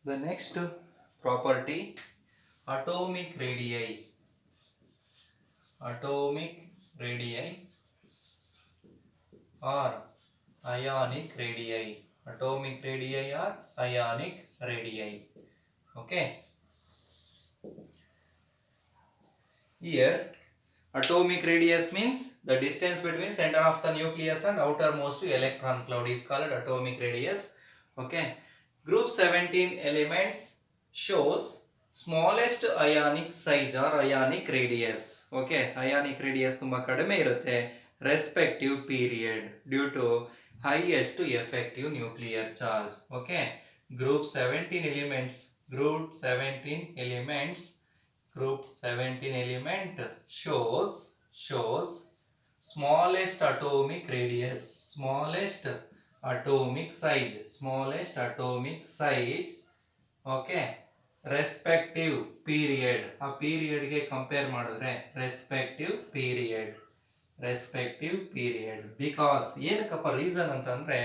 The next property, atomic radii. Atomic radii or ionic radii. Atomic radii or ionic radii. Okay. Here, atomic radius means the distance between center of the nucleus and outermost electron cloud is called atomic radius. Okay. Group 17 elements shows smallest ionic size or ionic radius. Okay. Ionic radius ತುಂಬಾ ಕಡಿಮೆ ಇರುತ್ತೆ respective period due to highest effective nuclear charge. Okay. Group 17 elements. Group 17 elements shows smallest atomic radius, smallest atomic size, okay, respective period, a period ಗೆ compare ಮಾಡಿದ್ರೆ respective period, because ಏನಕ್ಕಪ್ಪ reason ಅಂತಂದ್ರೆ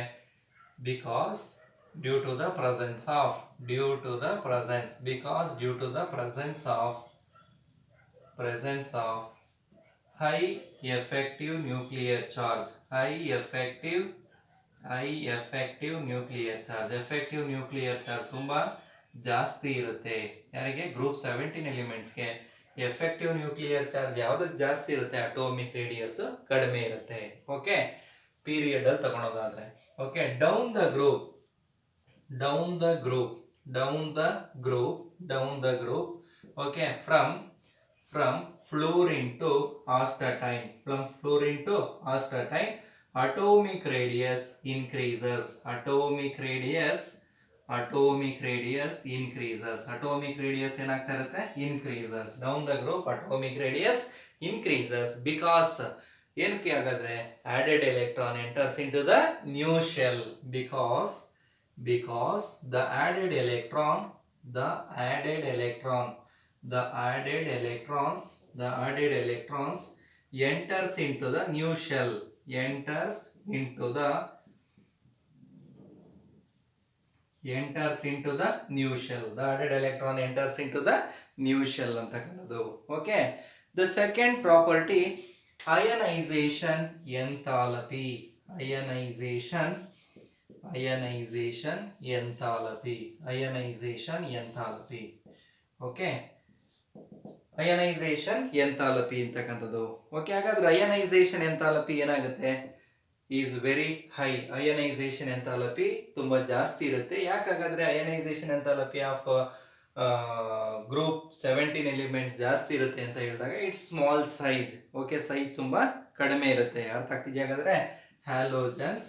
because due to the presence of high effective nuclear charge, effective nuclear charge ತುಂಬಾ ಜಾಸ್ತಿ ಇರುತ್ತೆ. ಯಾರಿಗೆ? Group 17 ಎಲಿಮೆಂಟ್ಸ್ಗೆ effective nuclear charge ಯಾವ್ದಕ್ಕೆ ಜಾಸ್ತಿ ಇರುತ್ತೆ? ಅಟೋಮಿಕ್ ರೇಡಿಯಸ್ ಕಡಿಮೆ ಇರುತ್ತೆ. ಓಕೆ, ಪೀರಿಯಡ್ ಅಲ್ಲಿ ತಗೊಳೋದಾದ್ರೆ. Okay, down the group. Okay, from fluorine to astatine, atomic radius increases. Atomic radius ಏನಾಗ್ತಾ ಇರುತ್ತೆ? Increases. Down the group atomic radius increases because ಏನಕ್ಕೆ ಹಾಗಾದ್ರೆ added electron enters into the new shell, because the added electrons enters into the new shell, the added electron enters into the new shell ಅಂತಕ್ಕಂಥದ್ದು. Okay, the second property, ionization enthalpy. Okay, ionization enthalpy ಅಂತಕ್ಕಂಥದ್ದು. Okay, ಹಾಗಾದ್ರೆ ionization enthalpy ಏನಾಗುತ್ತೆ? Is very high. Ionization enthalpy ತುಂಬಾ ಜಾಸ್ತಿ ಇರುತ್ತೆ. ಯಾಕಾಗಾದ್ರೆ ionization enthalpy of group 17 elements ಜಾಸ್ತಿ ಇರುತ್ತೆ ಅಂತ ಹೇಳಿದಾಗ it's small size. Okay, size ತುಂಬಾ ಕಡಿಮೆ ಇರುತ್ತೆ. ಅರ್ಥ ಆಗ್ತಿದೆಯಾ? ಹಾಗಾದ್ರೆ halogens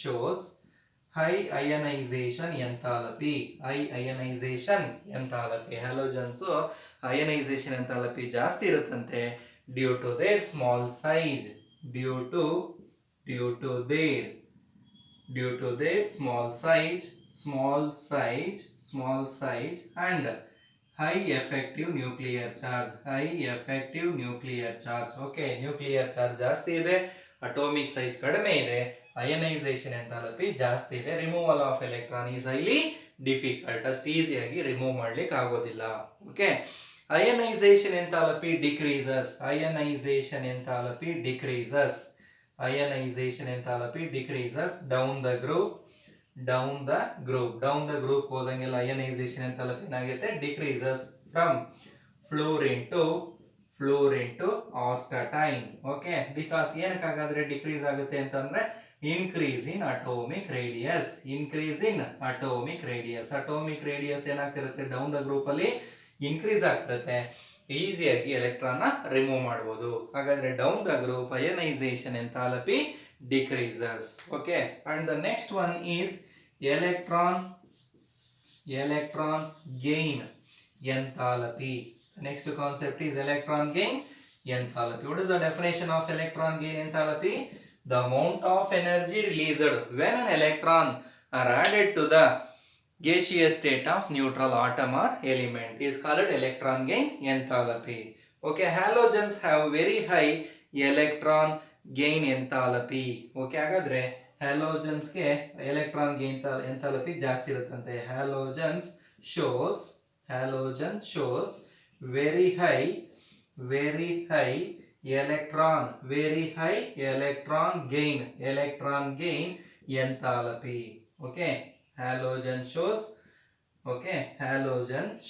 shows high ionization enthalpy. Halogens ionization enthalpy ಜಾಸ್ತಿ ಇರುತ್ತಂತೆ due to their small size, small size and high effective nuclear charge. Okay, nuclear charge ಜಾಸ್ತಿ ಇದೆ, ಅಟೋಮಿಕ್ ಸೈಜ್ ಕಡಿಮೆ ಇದೆ, ಅಯನೈಸೇಷನ್ ಎಂಥಾಲ್ಪಿ ಜಾಸ್ತಿ ಇದೆ. Removal of electron is highly difficult. ಅಷ್ಟು ಈಸಿಯಾಗಿ ರಿಮೂವ್ ಮಾಡ್ಲಿಕ್ಕೆ ಆಗೋದಿಲ್ಲ. Okay, ionization enthalpy decreases. Down the group ಹೋದಂಗೆಲ್ಲ ಅಯನೈಸೇಷನ್ ಎಂಥಾಲ್ಪಿ ಏನಾಗುತ್ತೆ? Decreases from fluorine to astatine. Okay, because ಏನಕ್ಕಾಗಾದ್ರೆ ಡಿಕ್ರೀಸ್ ಆಗುತ್ತೆ ಅಂತಂದ್ರೆ increase in atomic radius. Atomic radius ಏನಾಗ್ತಿರುತ್ತೆ? ಡೌನ್ ದ ಗ್ರೂಪ್ ಅಲ್ಲಿ ಇನ್ಕ್ರೀಸ್ ಆಗ್ತಿರುತ್ತೆ. ಈಸಿಯಾಗಿ ಎಲೆಕ್ಟ್ರಾನ್ ರಿಮೂವ್ ಮಾಡಬಹುದು. ಹಾಗಾದ್ರೆ down the group ionization enthalpy decreases. Okay, and the next one is electron gain enthalpy. The next concept is electron gain enthalpy. What is the definition of electron gain enthalpy? The amount of energy released when an electron are added to the gaseous state of neutral atom or element is called electron gain enthalpy. Okay, halogens have very high electron gain enthalpy. Okay, ಹಾಗಾದ್ರೆ ಹ್ಯಾಲೋಜನ್ಸ್ಗೆ electron gain enthalpy ಜಾಸ್ತಿ ಇರುತ್ತಂತೆ. Halogen shows very high electron gain enthalpy. Okay, halogen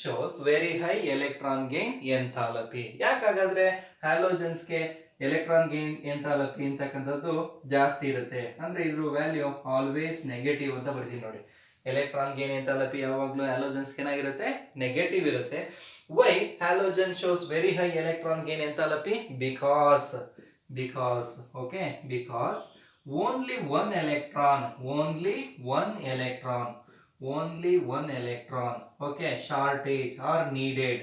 shows very high electron gain enthalpy. ಯಾಕಾಗಾದ್ರೆ ಹ್ಯಾಲೋಜನ್ಸ್ಗೆ electron gain enthalpy ಅಂತಕ್ಕಂಥದ್ದು ಜಾಸ್ತಿ ಇರುತ್ತೆ ಅಂದ್ರೆ ಇದ್ರ ವ್ಯಾಲ್ಯೂ ಆಲ್ವೇಸ್ ನೆಗೆಟಿವ್ ಅಂತ ಬರ್ತೀನಿ ನೋಡಿ. ಎಲೆಕ್ಟ್ರಾನ್ ಗೇನ್ ಎಂಥಾಲ್ಪಿ ಯಾವಾಗಲೂ ಹ್ಯಾಲೋಜನ್ಸ್ಗೆ ಏನಾಗಿರುತ್ತೆ, ನೆಗೆಟಿವ್ ಇರುತ್ತೆ. Why halogen shows very high electron gain enthalpy? Because only one electron, okay, shortage are needed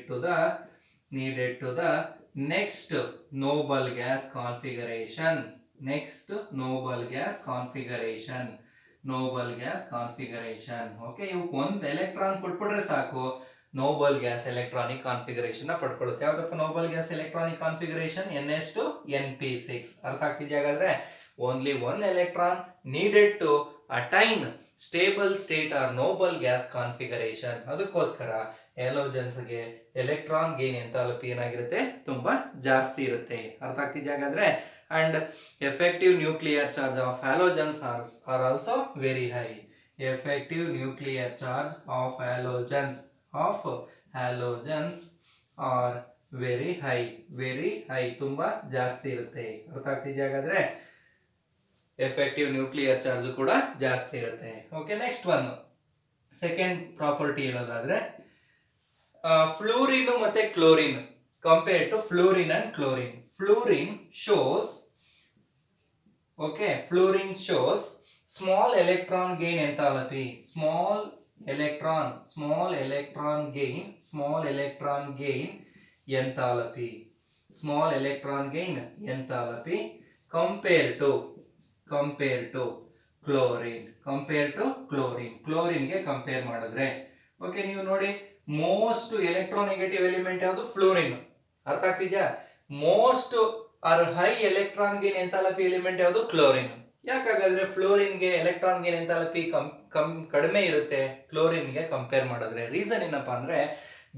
to the next noble gas configuration. Okay, ಇವಕ್ಕೆ ಒಂದು ಎಲೆಕ್ಟ್ರಾನ್ ಕೊಟ್ಬಿಟ್ರೆ ಸಾಕು, ನೋಬಲ್ ಗ್ಯಾಸ್ ಎಲೆಕ್ಟ್ರಾನಿಕ್ ಕಾನ್ಫಿಗರೇಷನ್ ಪಡ್ಕೊಳ್ಳುತ್ತೆ. ಯಾವ್ದಪ್ಪ Nobel gas electronic configuration? NS2 Np6. ಅರ್ಥ ಆಗ್ತಿದ್ಯಾ? ಹಾಗಾದ್ರೆ only one electron needed to attain stable state or noble gas configuration. ಅದಕ್ಕೋಸ್ಕರ ಹ್ಯಾಲೋಜನ್ಸ್ಗೆ ಎಲೆಕ್ಟ್ರಾನ್ ಗೇನ್ ಎಂಥಾಲ್ಪಿ ಏನಾಗಿರುತ್ತೆ, ತುಂಬಾ ಜಾಸ್ತಿ ಇರುತ್ತೆ. ಅರ್ಥ ಆಗ್ತಿದ್ಯಾ? ಹಾಗಾದ್ರೆ and effective nuclear charge of halogens are also very high. Effective nuclear charge of halogens are very high, ತುಂಬಾ ಜಾಸ್ತಿ ಇರುತ್ತೆ. ಅರ್ಥ ಆಗ್ತಿದ್ಯಾ? ಹಾಗಾದ್ರೆ ಎಫೆಕ್ಟಿವ್ ನ್ಯೂಕ್ಲಿಯರ್ ಚಾರ್ಜ್ ಕೂಡ ಜಾಸ್ತಿ ಇರುತ್ತೆ. Okay, next one second property ಹೇಳೋದಾದ್ರೆ ಫ್ಲೂರಿನ್ ಮತ್ತೆ chlorine compare to fluorine and chlorine. Fluorine shows small electron gain enthalpy. Small electron gain enthalpy compared to chlorine. Chlorine ಗೆ ಕಂಪೇರ್ ಮಾಡಿದ್ರೆ ಓಕೆ, ನೀವು ನೋಡಿ most electronegative element ಯಾವುದು? Fluorine. ಅರ್ಥ ಆಗ್ತಿದ್ಯಾ? Most or high electron gain enthalpy element ಯಾವುದು? Chlorine. ಯಾಕಾಗಾದ್ರೆ ಫ್ಲೋರಿನ್ಗೆ ಎಲೆಕ್ಟ್ರಾನ್ ಗೇನ್ ಎಂಥಾಲ್ಪಿ ಕಡಿಮೆ ಇರುತ್ತೆ ಕ್ಲೋರಿನ್ಗೆ ಕಂಪೇರ್ ಮಾಡಿದ್ರೆ. ರೀಸನ್ ಏನಪ್ಪಾ ಅಂದ್ರೆ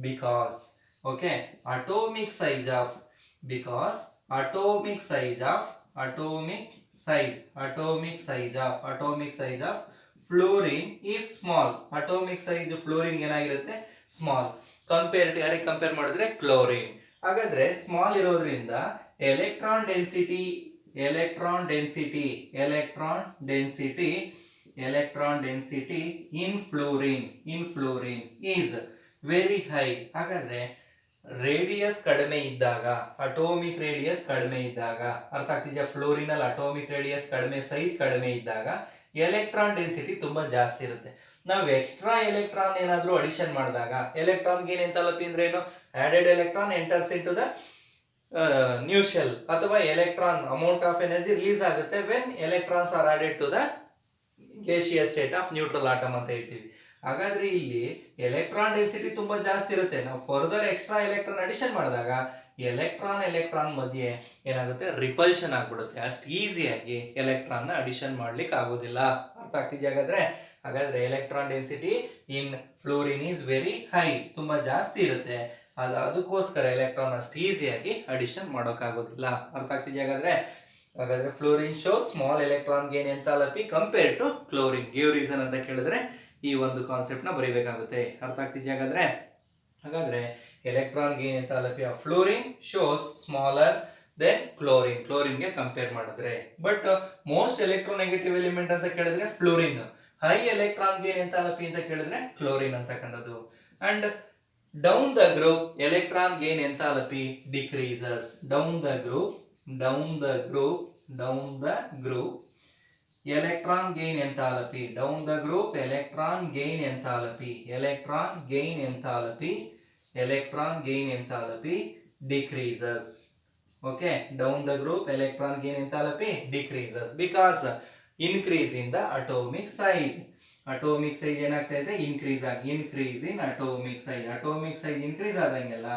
because atomic size of fluorine is small. Atomic size fluorine ಏನಾಗಿರುತ್ತೆ? ಸ್ಮಾಲ್. ಕಂಪೇರ್ ಟು ಯಾರಿಗೆ ಕಂಪೇರ್ ಮಾಡಿದ್ರೆ? ಕ್ಲೋರಿನ್. ಹಾಗಾದ್ರೆ ಸ್ಮಾಲ್ ಇರೋದ್ರಿಂದ electron density in fluorine is very high. ಹಾಗಾದ್ರೆ ರೇಡಿಯಸ್ ಕಡಿಮೆ ಇದ್ದಾಗ, ಅಟೋಮಿಕ್ ರೇಡಿಯಸ್ ಕಡಿಮೆ ಇದ್ದಾಗ, ಅರ್ಥ ಆಗ್ತಿದ್ಯಾ? ಫ್ಲೋರಿನ್ ಅಲ್ಲಿ ಅಟೋಮಿಕ್ ರೇಡಿಯಸ್ ಕಡಿಮೆ, ಸೈಜ್ ಕಡಿಮೆ ಇದ್ದಾಗ ಎಲೆಕ್ಟ್ರಾನ್ ಡೆನ್ಸಿಟಿ ತುಂಬಾ ಜಾಸ್ತಿ ಇರುತ್ತೆ. ನಾವು ಎಕ್ಸ್ಟ್ರಾ ಎಲೆಕ್ಟ್ರಾನ್ ಏನಾದ್ರೂ ಅಡಿಷನ್ ಮಾಡಿದಾಗ, ಎಲೆಕ್ಟ್ರಾನ್ ಗೇನ್ ಎಂಥಾಲ್ಪಿ ಅಂದ್ರೆ ಏನು? Added electron enters into the new shell, ಅಥವಾ electron amount of energy release ಆಗುತ್ತೆ when electrons are added to the gaseous state of neutral atom ಅಂತ ಹೇಳ್ತೀವಿ. ಹಾಗಾದ್ರೆ ಇಲ್ಲಿ ಎಲೆಕ್ಟ್ರಾನ್ ಡೆನ್ಸಿಟಿ ತುಂಬಾ ಜಾಸ್ತಿ ಇರುತ್ತೆ. ನಾವು ಫರ್ದರ್ ಎಕ್ಸ್ಟ್ರಾ ಎಲೆಕ್ಟ್ರಾನ್ ಅಡಿಷನ್ ಮಾಡಿದಾಗ ಎಲೆಕ್ಟ್ರಾನ್ ಮಧ್ಯೆ ಏನಾಗುತ್ತೆ? ರಿಪಲ್ಷನ್ ಆಗ್ಬಿಡುತ್ತೆ. ಅಷ್ಟು ಈಸಿಯಾಗಿ ಎಲೆಕ್ಟ್ರಾನ್ ನ ಅಡಿಷನ್ ಮಾಡ್ಲಿಕ್ಕೆ ಆಗೋದಿಲ್ಲ. ಅರ್ಥ ಆಗ್ತಿದ್ಯಾ? ಹಾಗಾದ್ರೆ electron density in fluorine is very high, ತುಂಬಾ ಜಾಸ್ತಿ ಇರುತ್ತೆ. ಅದಕ್ಕೋಸ್ಕರ ಎಲೆಕ್ಟ್ರಾನ್ ಅಷ್ಟು ಈಸಿಯಾಗಿ ಅಡಿಷನ್ ಮಾಡೋಕ್ಕಾಗೋದಿಲ್ಲ. ಅರ್ಥ ಆಗ್ತಿದ್ಯಾ? ಹಾಗಾದ್ರೆ fluorine shows small electron gain enthalpy compare to chlorine. Give reason ಅಂತ ಕೇಳಿದ್ರೆ ಈ ಒಂದು ಕಾನ್ಸೆಪ್ಟ್ ನ ಬರೀಬೇಕಾಗುತ್ತೆ. ಅರ್ಥ ಆಗ್ತಿದ್ಯಾ? ಹಾಗಾದ್ರೆ electron gain enthalpy of fluorine shows smaller than chlorine ಗೆ ಕಂಪೇರ್ ಮಾಡಿದ್ರೆ. ಬಟ್ ಮೋಸ್ಟ್ ಎಲೆಕ್ಟ್ರೋನೆಗೆಟಿವ್ ಎಲಿಮೆಂಟ್ ಅಂತ ಕೇಳಿದ್ರೆ fluorine, high electron gain enthalpy ಅಂತ ಕೇಳಿದ್ರೆ ಕ್ಲೋರಿನ್ ಅಂತಕ್ಕಂಥದ್ದು. And down the group electron gain enthalpy decreases. down the group electron gain enthalpy decreases. Okay, down the group electron gain enthalpy decreases because increase in the atomic size. Atomic size ಏನಾಗ್ತಾ ಇದೆ? Increase in atomic size increase ಆದಂಗೆಲ್ಲ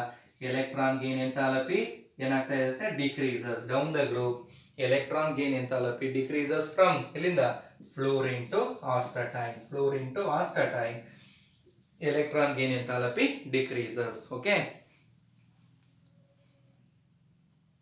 electron gain enthalpy ಏನಾಗ್ತಾ ಇರುತ್ತೆ? Decreases. Down the group electron gain enthalpy decreases from ilinda fluorine to astatine. Fluorine to astatine, electron gain enthalpy decreases. Okay.